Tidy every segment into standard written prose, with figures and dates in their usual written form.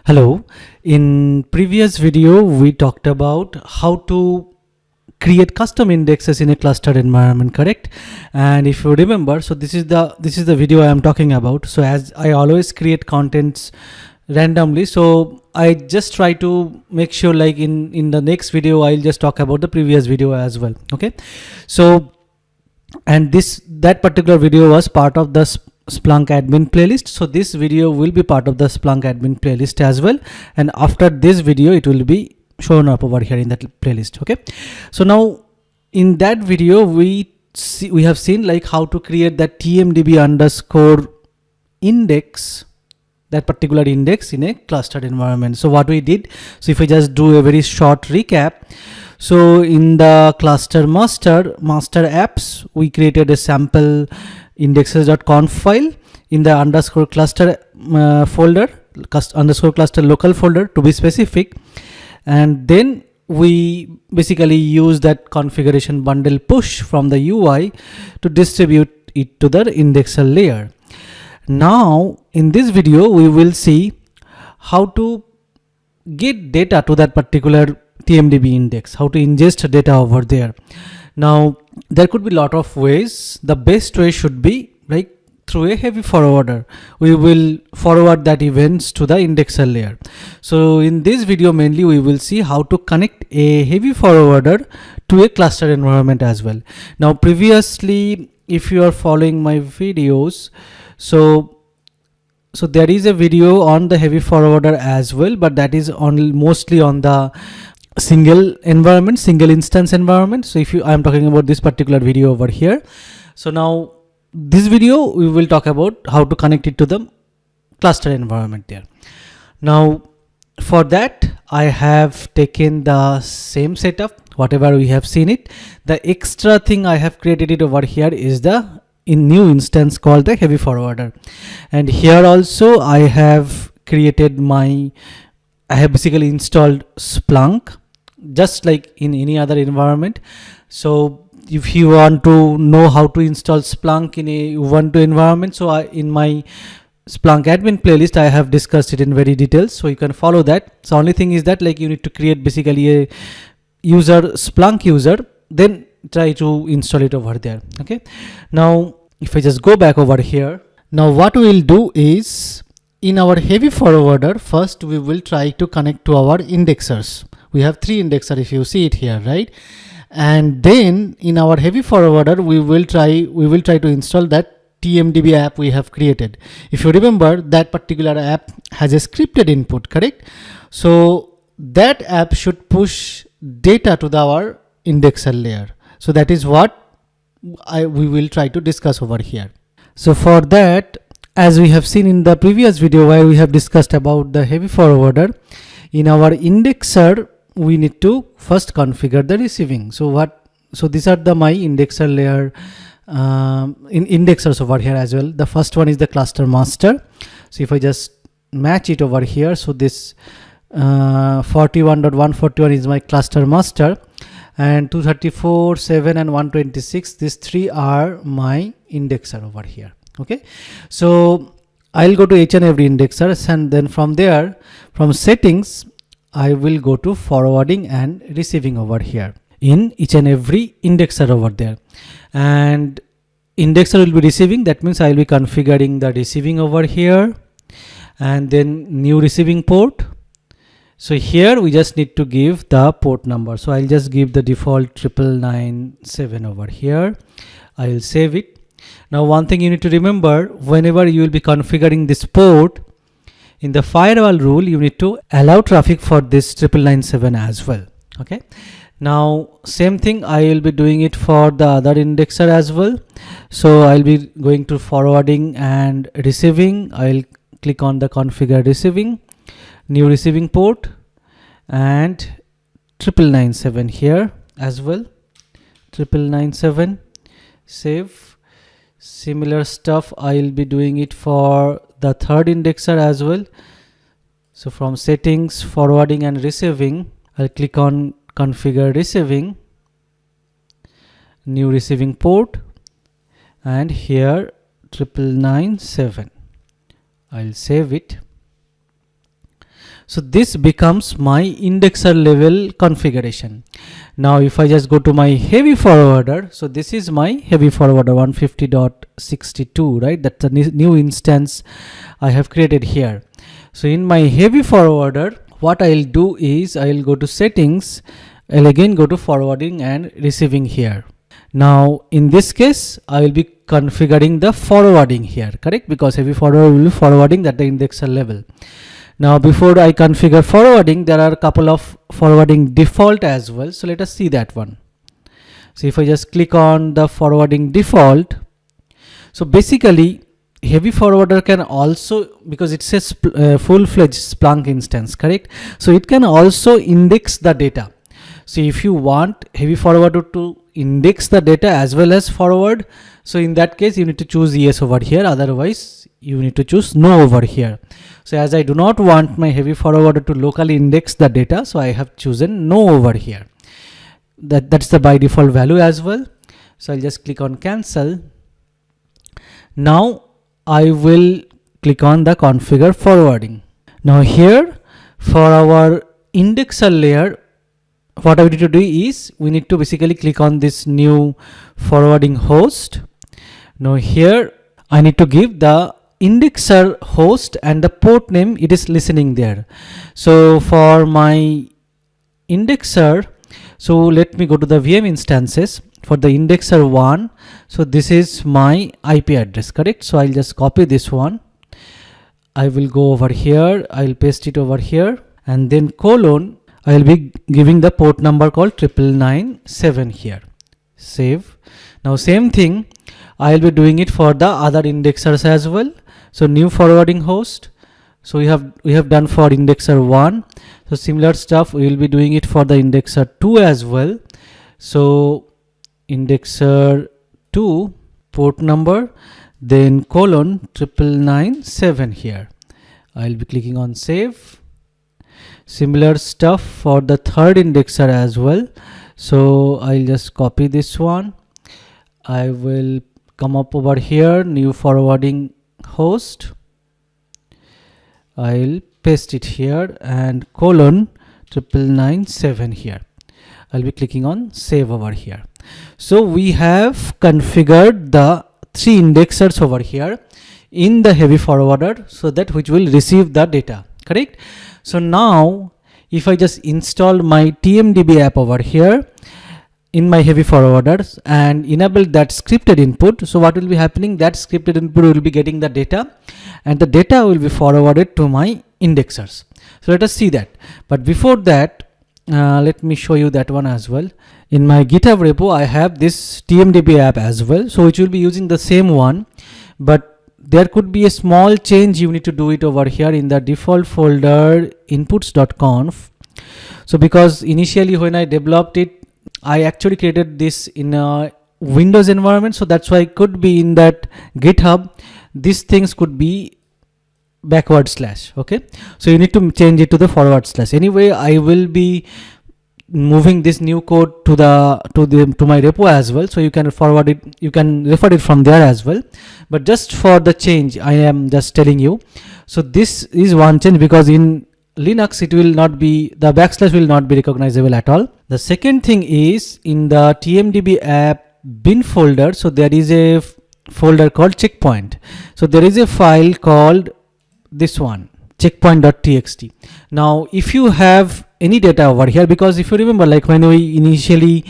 Hello. In previous video we talked about how to create custom indexes in a clustered environment, correct? And if you remember, so this is the video I am talking about. So as I always create contents randomly, so I just try to make sure like in the next video I'll just talk about the previous video as well. Okay, so and that particular video was part of the Splunk admin playlist, so this video will be part of the Splunk admin playlist as well, and after this video it will be shown up over here in that playlist. Okay, so now in that video we have seen like how to create that tmdb underscore index, that particular index in a clustered environment. So what we did, so if I just do a very short recap, so in the cluster master apps we created a sample indexes.conf file in the underscore cluster folder, underscore cluster local folder to be specific, and then we basically use that configuration bundle push from the UI to distribute it to the indexer layer. Now in this video we will see how to get data to that particular TMDB index, how to ingest data over there. Now there could be a lot of ways. The best way should be like through a heavy forwarder. We will forward that events to the indexer layer. So in this video mainly we will see how to connect a heavy forwarder to a cluster environment as well. Now previously, if you are following my videos, so there is a video on the heavy forwarder as well, but that is mostly on the single instance environment. So if I am talking about this particular video over here, so now this video we will talk about how to connect it to the cluster environment there. Now for that I have taken the same setup, whatever we have seen it. The extra thing I have created it over here is the new instance called the heavy forwarder, and here also I have basically installed Splunk just like in any other environment. So if you want to know how to install Splunk in a Ubuntu environment, so in my Splunk admin playlist I have discussed it in very details, so you can follow that. So only thing is that like you need to create basically a Splunk user, then try to install it over there. Okay, now if I just go back over here, now what we will do is in our heavy forwarder, first we will try to connect to our indexers. We have 3 indexers if you see it here, right? And then in our heavy forwarder we will try to install that TMDB app we have created. If you remember, that particular app has a scripted input, correct? So that app should push data to our indexer layer. So that is what we will try to discuss over here. So for that, as we have seen in the previous video where we have discussed about the heavy forwarder, in our indexer we need to first configure the receiving. So these are my indexer layer in indexers over here as well. The first one is the cluster master. So if I just match it over here, so this 41.141 is my cluster master, and 234, 7 and 126, these 3 are my indexer over here. Okay, so I'll go to each and every indexer, and then from there, from settings, I will go to forwarding and receiving over here in each and every indexer over there. And indexer will be receiving, that means I will be configuring the receiving over here, and then new receiving port. So here we just need to give the port number. So I'll just give the default 9997 over here. I'll save it. Now one thing you need to remember, whenever you will be configuring this port, in the firewall rule you need to allow traffic for this 9997 as well. Okay, now same thing I will be doing it for the other indexer as well. So I'll be going to forwarding and receiving. I'll click on the configure receiving, new receiving port, and 9997 here as well, 9997, save. Similar stuff I'll be doing it for the third indexer as well. So from settings, forwarding and receiving, I'll click on configure receiving, new receiving port, and here 9997. I'll save it. So this becomes my indexer level configuration. Now if I just go to my heavy forwarder, so this is my heavy forwarder 150.62, right? That's the new instance I have created here. So in my heavy forwarder, what I'll do is I'll go to settings, I'll again go to forwarding and receiving here. Now in this case I will be configuring the forwarding here, correct? Because heavy forwarder will be forwarding at the indexer level. Now before I configure forwarding, there are a couple of forwarding default as well, so let us see that one. So if I just click on the forwarding default, so basically heavy forwarder can also, because it says full-fledged Splunk instance, correct? So it can also index the data. So if you want heavy forwarder to index the data as well as forward, so in that case you need to choose yes over here, otherwise you need to choose no over here. So as I do not want my heavy forwarder to locally index the data, so I have chosen no over here. That's the by default value as well. So I'll just click on cancel. Now I will click on the configure forwarding. Now here for our indexer layer, what I need to do is we need to basically click on this new forwarding host. Now here I need to give the indexer host and the port name it is listening there. So for my indexer, so let me go to the VM instances. For the indexer 1, so this is my IP address, correct? So I'll just copy this one. I will go over here, I'll paste it over here, and then colon, I'll be giving the port number called 9997 here. Save. Now same thing I'll be doing it for the other indexers as well. So new forwarding host, so we have done for indexer 1, so similar stuff we will be doing it for the indexer 2 as well. So indexer 2 port number, then colon 9997 here. I'll be clicking on save. Similar stuff for the third indexer as well. So I'll just copy this one. I will come up over here, new forwarding host. I'll paste it here and colon 9997 here. I'll be clicking on save over here. So we have configured the 3 indexers over here in the heavy forwarder, so that which will receive the data, correct? So now if I just install my TMDB app over here in my heavy forwarders and enable that scripted input, so what will be happening, that scripted input will be getting the data and the data will be forwarded to my indexers. So let us see that. But before that, let me show you that one as well. In my GitHub repo I have this TMDB app as well, so which will be using the same one, but there could be a small change. You need to do it over here in the default folder inputs.conf. So because initially when I developed it, I actually created this in a Windows environment, so that's why it could be in that GitHub these things could be backward slash. Okay, so you need to change it to the forward slash. Anyway, I will be moving this new code to my repo as well, so you can forward it, you can refer it from there as well, but just for the change I am just telling you. So this is one change, because in Linux it will not be, the backslash will not be recognizable at all. The second thing is in the TMDB app bin folder, so there is a folder called checkpoint. So there is a file called this one, checkpoint.txt. Now if you have any data over here, because if you remember, like when we initially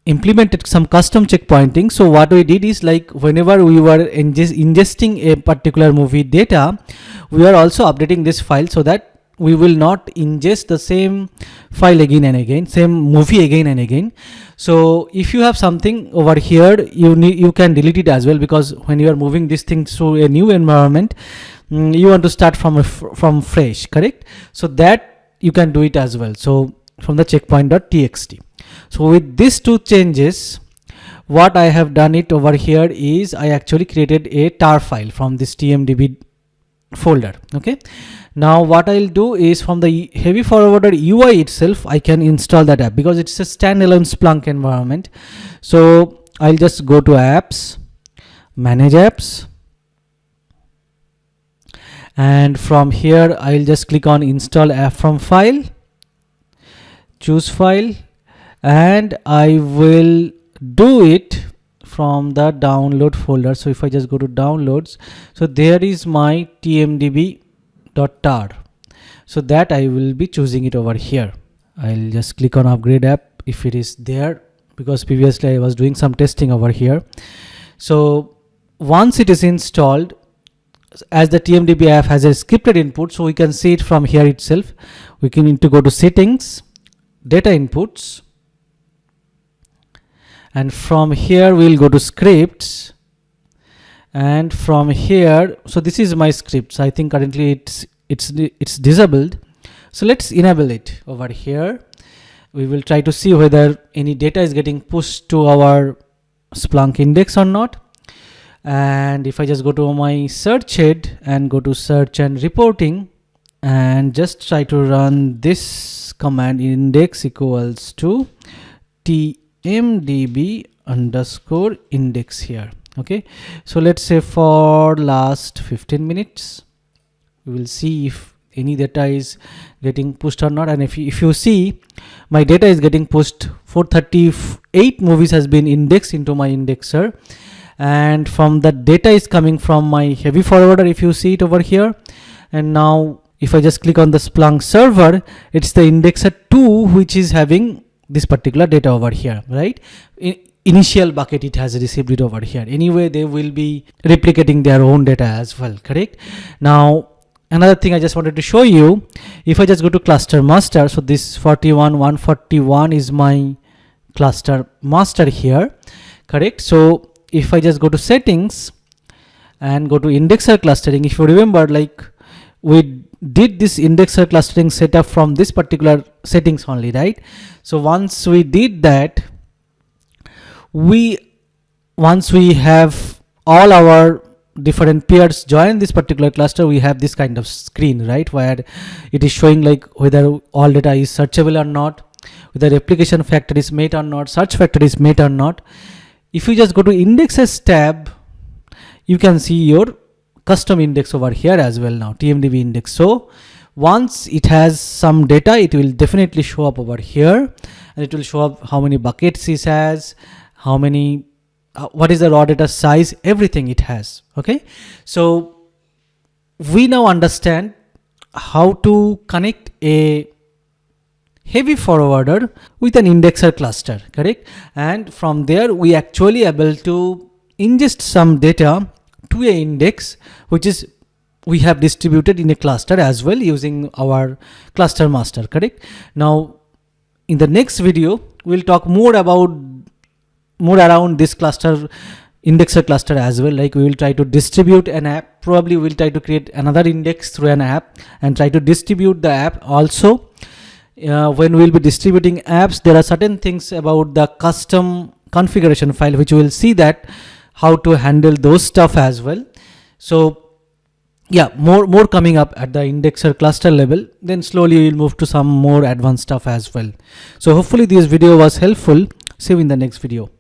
implemented some custom checkpointing, so what we did is, like whenever we were ingesting a particular movie data, we are also updating this file so that we will not ingest the same file again and again, same movie again and again. So if you have something over here, you can delete it as well, because when you are moving this thing through a new environment, you want to start from fresh, correct? So that you can do it as well. So from the checkpoint.txt. So with these two changes, what I have done it over here is I actually created a tar file from this TMDB folder. Okay, now what I'll do is from the heavy forwarder UI itself I can install that app, because it's a standalone Splunk environment. So I'll just go to apps, manage apps, and from here I'll just click on install app from file, choose file, and I will do it from the download folder. So if I just go to downloads, so there is my tmdb.tar, so that I will be choosing it over here. I'll just click on upgrade app if it is there, because previously I was doing some testing over here. So once it is installed, as the TMDB app has a scripted input, so we can see it from here itself. We can need to go to settings, data inputs, and from here we'll go to scripts, and from here, so this is my scripts. I think currently it's disabled, so let's enable it over here. We will try to see whether any data is getting pushed to our Splunk index or not. And if I just go to my search head and go to search and reporting and just try to run this command, index equals to tmdb underscore index here. Okay, so let's say for last 15 minutes we will see if any data is getting pushed or not. And if you see, my data is getting pushed. 438 movies has been indexed into my indexer, and from the data is coming from my heavy forwarder, if you see it over here. And now if I just click on the Splunk server, it's the indexer 2 which is having this particular data over here, right? Initial bucket it has received it over here. Anyway, they will be replicating their own data as well, correct? Now another thing I just wanted to show you, if I just go to cluster master, so this 41141 is my cluster master here, correct? So if I just go to settings and go to indexer clustering, if you remember, like we did this indexer clustering setup from this particular settings only, right? So once we did that, once we have all our different peers join this particular cluster, we have this kind of screen, right, where it is showing like whether all data is searchable or not, whether replication factor is met or not, search factor is met or not. If you just go to indexes tab, you can see your custom index over here as well now, TMDB index. So once it has some data, it will definitely show up over here, and it will show up how many buckets it has, how many what is the raw data size, everything it has. Okay, so we now understand how to connect a heavy forwarder with an indexer cluster, correct? And from there we actually able to ingest some data to a index which is we have distributed in a cluster as well using our cluster master, correct? Now in the next video we'll talk more around this cluster indexer cluster as well. Like we will try to distribute an app, probably we'll try to create another index through an app and try to distribute the app also. When we'll be distributing apps, there are certain things about the custom configuration file which we will see that how to handle those stuff as well. So yeah, more coming up at the indexer cluster level, then slowly we'll move to some more advanced stuff as well. So hopefully this video was helpful. See you in the next video.